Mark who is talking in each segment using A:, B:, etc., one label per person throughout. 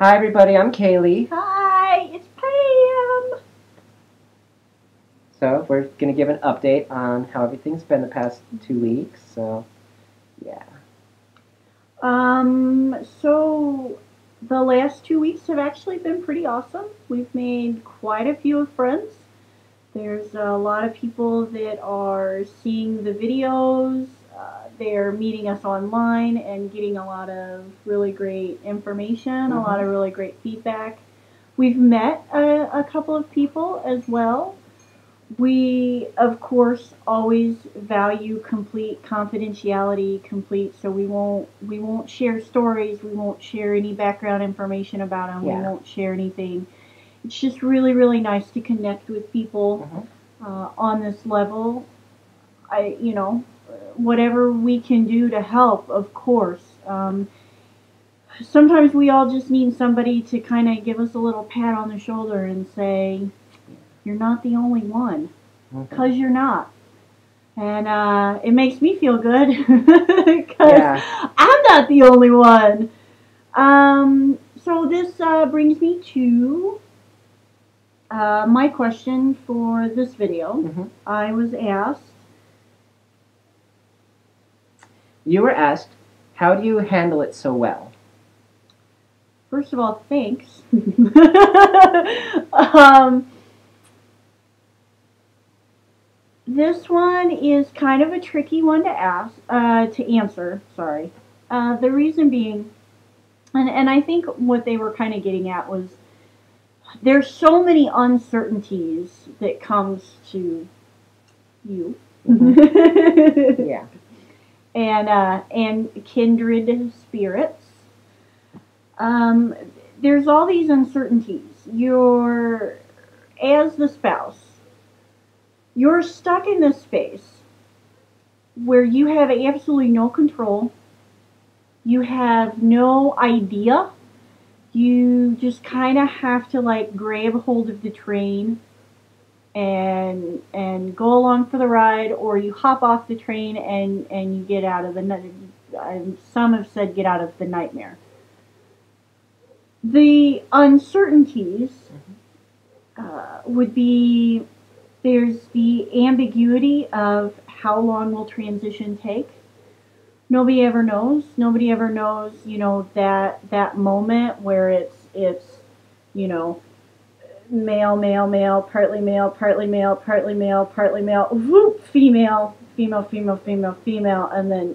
A: Hi everybody, I'm Kaylee.
B: Hi, it's Pam.
A: So we're going to give an update on how everything's been the past 2 weeks. So, yeah.
B: So the last 2 weeks have actually been pretty awesome. We've made quite a few friends. There's a lot of people that are seeing the videos. They're meeting us online and getting a lot of really great information, a lot of really great feedback. We've met a couple of people as well. We, of course, always value complete confidentiality, so we won't share stories, we won't share any background information about them, we won't share anything. It's just really, really nice to connect with people on this level. Whatever we can do to help, of course. Sometimes we all just need somebody to kind of give us a little pat on the shoulder and say, you're not the only one, because you're not. And it makes me feel good, because I'm not the only one. So this brings me to my question for this video. I was asked.
A: You were asked, how do you handle it so well?
B: First of all, thanks. This one is kind of a tricky one to answer. Sorry. The reason being, and I think what they were kind of getting at was, there's so many uncertainties that comes to you.
A: Yeah.
B: And kindred spirits. There's all these uncertainties. As the spouse, you're stuck in this space where you have absolutely no control. You have no idea. You just kind of have to grab hold of the train and go along for the ride, or you hop off the train and you get out of some have said get out of the nightmare. The uncertainties would be, there's the ambiguity of how long will transition take. Nobody ever knows. Nobody ever knows, that moment where it's male, male, male, partly male, partly male, partly male, partly male, whoop, female, female, female, female, female, and then,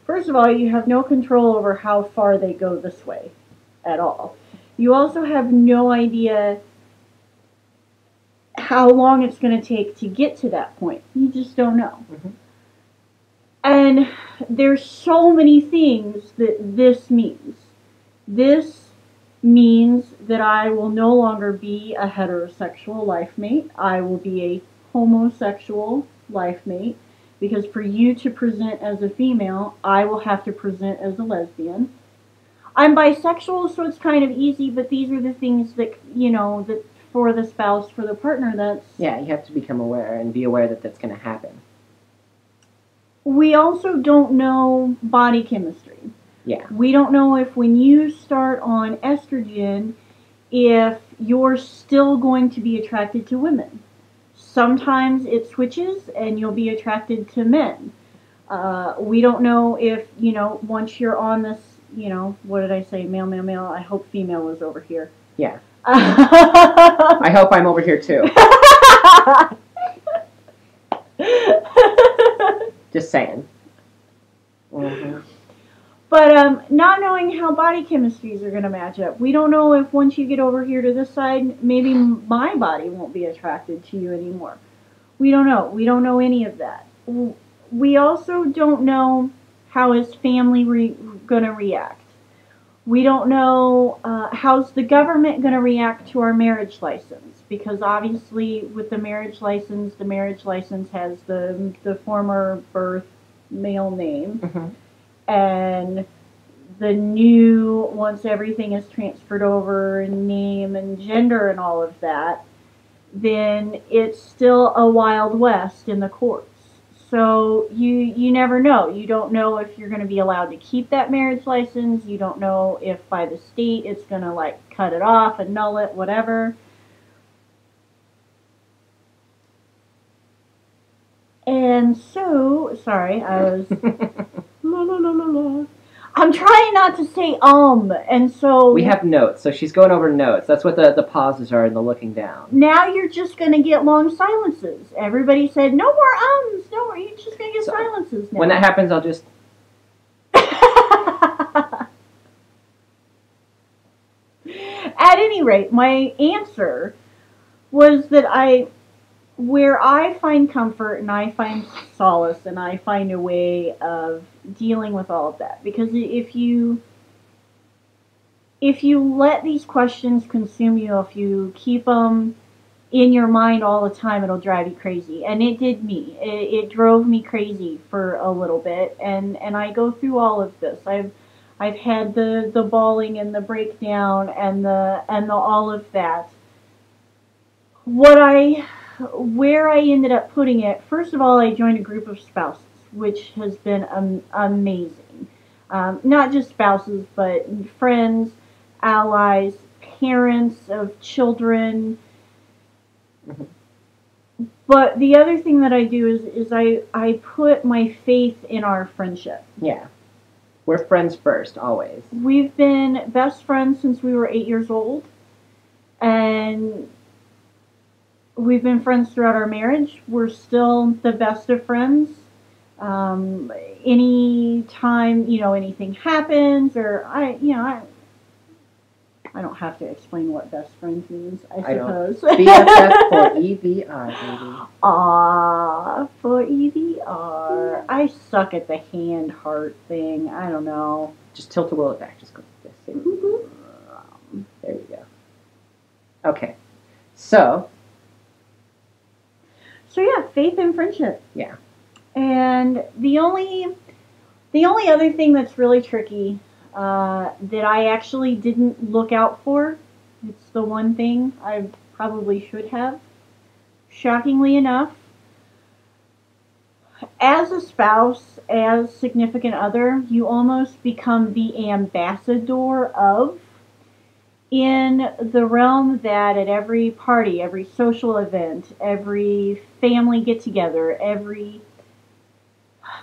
B: first of all, you have no control over how far they go this way at all. You also have no idea how long it's going to take to get to that point. You just don't know. And there's so many things that this means. This means that I will no longer be a heterosexual life mate. I will be a homosexual life mate, because for you to present as a female, I will have to present as a lesbian. I'm bisexual, so it's kind of easy, but these are the things that, that for the spouse, for the partner, that's...
A: Yeah, you have to become aware and be aware that that's going to happen.
B: We also don't know body chemistry.
A: Yeah.
B: We don't know if when you start on estrogen, if you're still going to be attracted to women. Sometimes it switches and you'll be attracted to men. We don't know if, once you're on this, what did I say? Male, male, male. I hope female was over here.
A: Yeah. I hope I'm over here too. Just saying.
B: But not knowing how body chemistries are going to match up. We don't know if once you get over here to this side, maybe my body won't be attracted to you anymore. We don't know. We don't know any of that. We also don't know how his family going to react. We don't know how's the government going to react to our marriage license, because obviously with the marriage license has the former birth male name, and the new, once everything is transferred over, name and gender and all of that, then it's still a Wild West in the courts. So you never know. You don't know if you're going to be allowed to keep that marriage license. You don't know if by the state it's going to like cut it off, annul it, whatever. And so, sorry, I was la la la la la. I'm trying not to say and so
A: We have notes, so she's going over notes. That's what the pauses are and the looking down.
B: now you're just going to get long silences. Everybody said no more no more. You're just going to get silences now.
A: When that happens, I'll just...
B: At any rate, my answer was that where I find comfort and I find solace and I find a way of dealing with all of that. Because if you let these questions consume you, if you keep them in your mind all the time, it'll drive you crazy. And it did me. It drove me crazy for a little bit. And I go through all of this. I've had the bawling and the breakdown and the all of that. Where I ended up putting it, first of all, I joined a group of spouses, which has been amazing. Not just spouses, but friends, allies, parents of children.
A: Mm-hmm.
B: But the other thing that I do is I put my faith in our friendship.
A: Yeah. We're friends first, always.
B: We've been best friends since we were 8 years old. And we've been friends throughout our marriage. We're still the best of friends. Any time, anything happens, or I don't have to explain what best friends means, I suppose.
A: BFF for EVR, baby.
B: Ah, for EVR. I suck at the hand heart thing. I don't know.
A: Just tilt the world back. Just go like this. There we go. Okay. So
B: yeah, faith and friendship.
A: Yeah.
B: And the only other thing that's really tricky that I actually didn't look out for, it's the one thing I probably should have, shockingly enough, as a spouse, as significant other, you almost become the ambassador of, in the realm that at every party, every social event, every family get-together,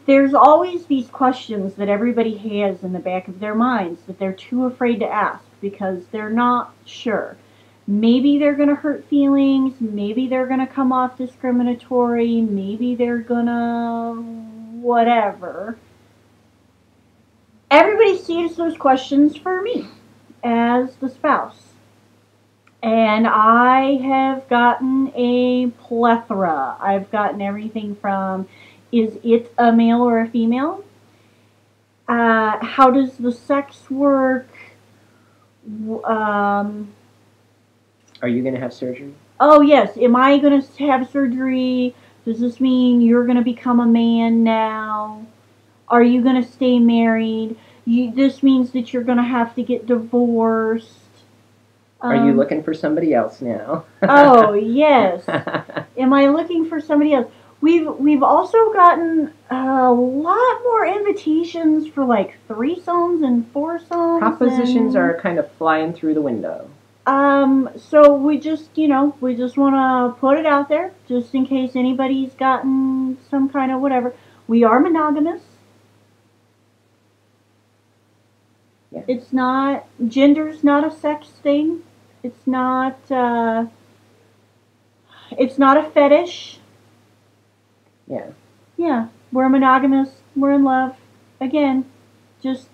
B: there's always these questions that everybody has in the back of their minds that they're too afraid to ask because they're not sure. Maybe they're going to hurt feelings, maybe they're going to come off discriminatory, maybe they're going to whatever. Everybody saves those questions for me as the spouse. And I have gotten a plethora. I've gotten everything from, is it a male or a female? How does the sex work?
A: are you going to have surgery?
B: Oh, yes. Am I going to have surgery? Does this mean you're going to become a man now? Are you going to stay married? This means that you're going to have to get divorced.
A: Are you looking for somebody else now?
B: Oh, yes. Am I looking for somebody else? We've also gotten a lot more invitations for like threesomes and foursomes.
A: Propositions are kind of flying through the window.
B: So we just want to put it out there just in case anybody's gotten some kind of whatever. We are monogamous.
A: Yeah.
B: It's not, gender's not a sex thing. It's not a fetish.
A: Yeah.
B: Yeah, we're monogamous. We're in love. Again, just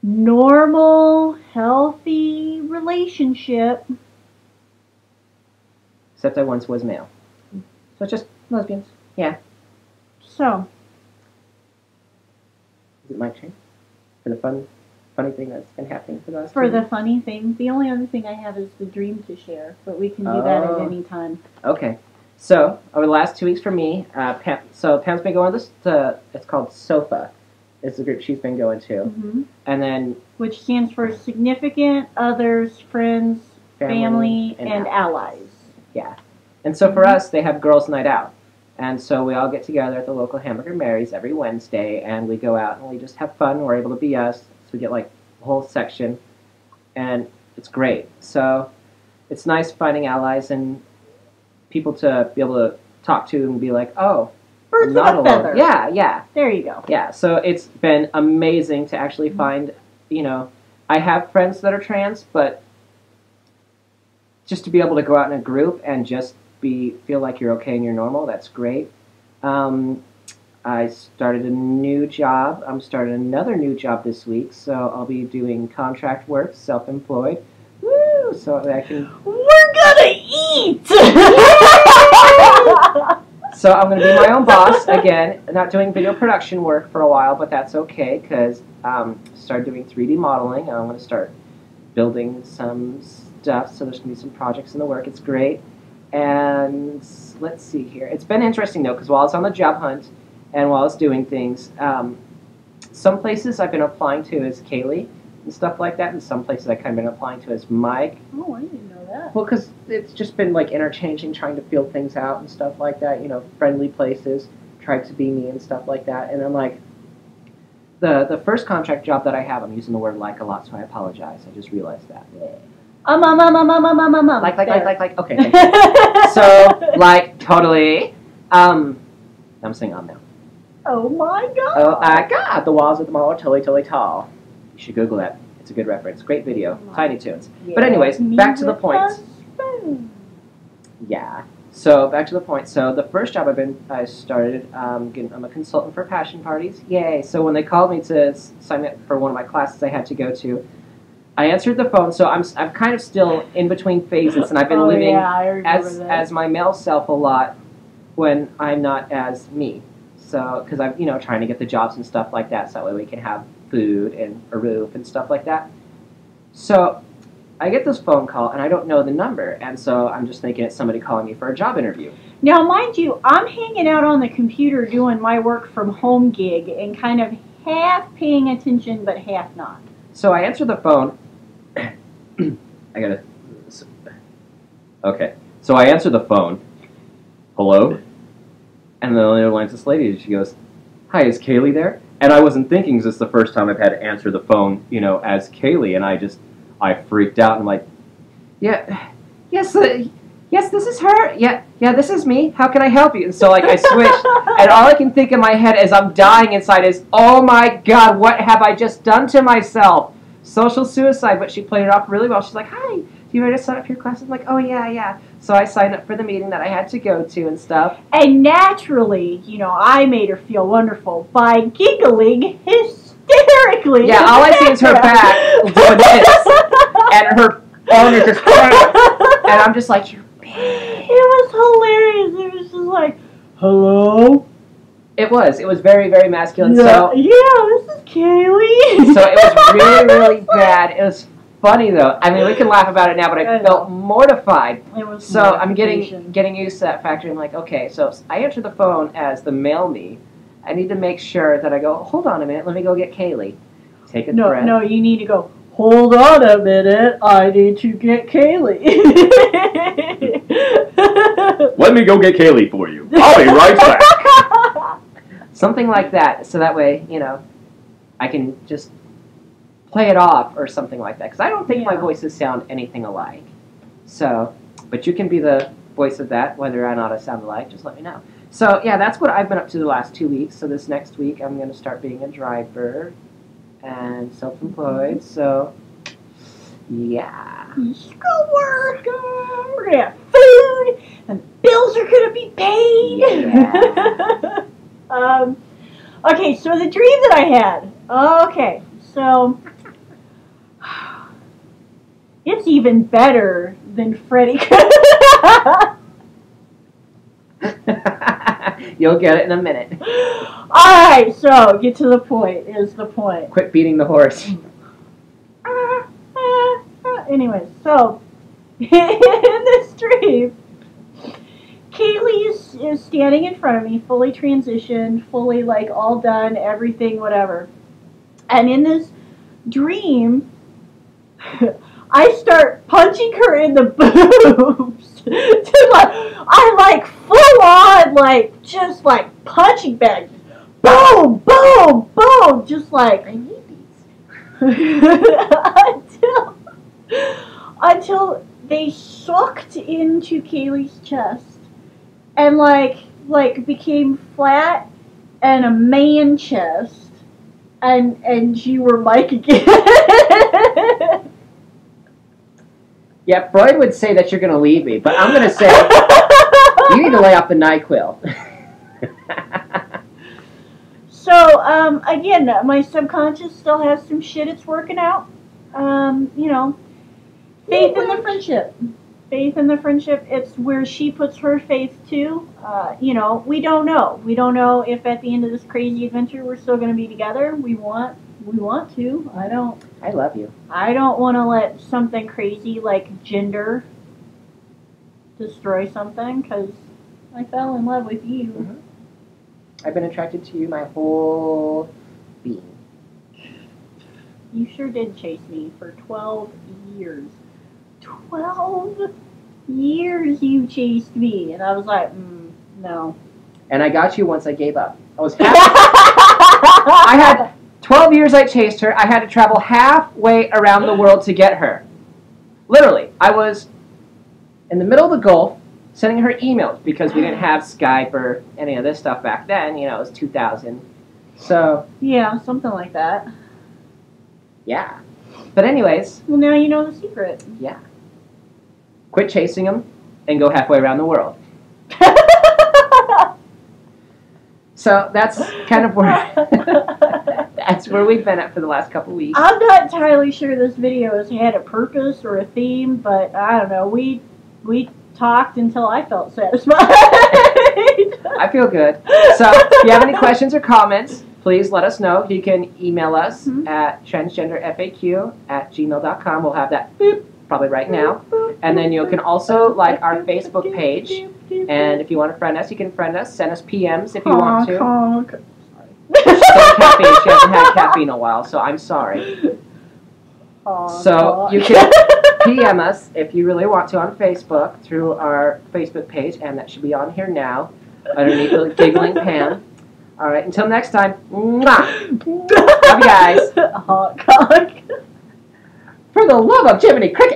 B: normal, healthy relationship.
A: Except I once was male. So it's just lesbians. Yeah.
B: So.
A: Is it my turn? For the funny thing that's been happening for the last
B: For
A: 2
B: the
A: weeks?
B: funny thing, the only other thing I have is the dream to share, but we can do that at any time.
A: Okay. So, over the last 2 weeks for me, Pam's been going to it's called SOFA. It's the group she's been going to.
B: Mm-hmm.
A: And then...
B: Which stands for Significant Others, Friends, Family and Allies.
A: Yeah. And so for us, they have Girls' Night Out. And so we all get together at the local Hamburger Mary's every Wednesday, and we go out and we just have fun. We're able to be us. So we get like a whole section, and it's great. So it's nice finding allies and people to be able to talk to and be like, oh,
B: Birds
A: I'm not
B: with a
A: alone.
B: feather.
A: Yeah, yeah.
B: There you go.
A: Yeah, so it's been amazing to actually find, you know, I have friends that are trans, but just to be able to go out in a group and just feel like you're okay and you're normal, that's great. I started a new job. I'm starting another new job this week, so I'll be doing contract work, self-employed. Woo! So that I can...
B: We're gonna eat!
A: So I'm going to be my own boss again. Not doing video production work for a while, but that's okay because started doing 3D modeling. I'm going to start building some stuff. So there's going to be some projects in the work. It's great. And let's see here. It's been interesting though because while I was on the job hunt and while I was doing things, some places I've been applying to as Kaylee and stuff like that, and some places I've kind of been applying to as Mike.
B: Oh, I didn't know that.
A: Well, because it's just been like interchanging, trying to feel things out and stuff like that. You know, friendly places, tried to be me and stuff like that. And then like the first contract job that I have, I'm using the word like a lot, so I apologize. I just realized that. Like. Okay. Thank you. So like totally. I'm saying now.
B: Oh my god.
A: Oh my god! The walls of the mall are totally tall. You should Google that. It's a good reference. Great video. Tiny Toons.
B: Yeah,
A: But anyways, back to the point.
B: Husband.
A: Yeah. So back to the point. So the first job I started. I'm a consultant for passion parties. Yay! So when they called me to sign up for one of my classes, I had to go to. I answered the phone. So I'm kind of still in between phases, and I've been living as my male self a lot when I'm not as me. So because I'm trying to get the jobs and stuff like that, so that way we can have food and a roof and stuff like that. So I get this phone call and I don't know the number, and so I'm just thinking it's somebody calling me for a job interview.
B: Now, mind you, I'm hanging out on the computer doing my work from home gig and kind of half paying attention but half not.
A: So I answer the phone. Okay. So I answer the phone. Hello? And then on the other line's this lady. She goes, "Hi, is Kaylee there?" And I wasn't thinking, 'cause this is the first time I've had to answer the phone, as Kaylee, and I freaked out, and I'm like, yes, this is her. Yeah, this is me. How can I help you? And so, like, I switched, and all I can think in my head as I'm dying inside is, oh my god, what have I just done to myself? Social suicide, but she played it off really well. She's like, "Hi, do you ready to sign up for your class?" I'm like, "Oh, yeah." So I signed up for the meeting that I had to go to and stuff.
B: And naturally, I made her feel wonderful by giggling hysterically.
A: Yeah, all I see is her back doing this, and her arm is just, and I'm just like, "You bitch."
B: It was hilarious. It was just like, hello?
A: It was very, very masculine.
B: Yeah,
A: So
B: this is Kaylee.
A: So it was really, really bad. It was funny though. I mean, we can laugh about it now, but I felt mortified.
B: It was
A: So I'm
B: mortification.
A: getting used to that factor. I'm like, okay, so I answer the phone as the male me. I need to make sure that I go, hold on a minute, let me go get Kaylee. Take a breath.
B: No, you need to go, hold on a minute, I need to get Kaylee.
C: Let me go get Kaylee for you. I'll be right back.
A: Something like that, so that way, I can just play it off or something like that. Because I don't think my voices sound anything alike. So, but you can be the voice of that, whether or not I sound alike, just let me know. So, yeah, that's what I've been up to the last 2 weeks. So this next week, I'm going to start being a driver and self-employed. So, yeah.
B: School work. We're going to have food. And bills are going to be paid.
A: Yeah.
B: Okay, so the dream that I had. Okay, so it's even better than Freddy.
A: You'll get it in a minute.
B: Alright, so get to the point, is the point.
A: Quit beating the horse.
B: Anyway, so in this dream, Kaylee is standing in front of me, fully transitioned, fully like all done, everything, whatever. And in this dream, I start punching her in the boobs. I like full on, like, just like punching bag. Boom, boom, boom. Just like, I need these. until they sucked into Kaylee's chest and like became flat and a man chest, and you were Mike again.
D: Yeah, Freud would say that you're going to leave me, but I'm going to say you need to lay off the NyQuil.
B: So, again, my subconscious still has some shit it's working out. You know, faith in the friendship. Faith in the friendship. It's where she puts her faith too. You know, we don't know. We don't know if at the end of this crazy adventure we're still going to be together. We want to.
D: I love you.
B: I don't want to let something crazy like gender destroy something, because I fell in love with you.
D: Mm-hmm. I've been attracted to you my whole being.
B: You sure did chase me for 12 years. 12 years you chased me. And I was like, no.
D: And I got you once I gave up. I was happy. I had 12 years I chased her. I had to travel halfway around the world to get her. Literally. I was in the middle of the Gulf sending her emails because we didn't have Skype or any of this stuff back then. You know, it was 2000. So,
B: yeah, something like that.
D: yeah. But anyways.
B: Well, now you know the secret.
D: Yeah. Quit chasing them and go halfway around the world. So that's kind of where that's where we've been at for the last couple weeks.
B: I'm not entirely sure this video has had a purpose or a theme, but I don't know. We talked until I felt satisfied.
D: I feel good. So if you have any questions or comments, please let us know. You can email us at transgenderfaq@gmail.com. We'll have that probably right now. And then you can also like our Facebook page. And if you want to friend us, you can friend us. Send us PMs if you want to.
B: Honk.
D: Caffeine. She hasn't had caffeine in a while, so I'm sorry. So you can PM us if you really want to on Facebook through our Facebook page, and that should be on here now underneath the giggling Pam. All right, until next time. Mwah! Love you guys.
B: Honk, honk.
D: For the love of Jiminy Cricket.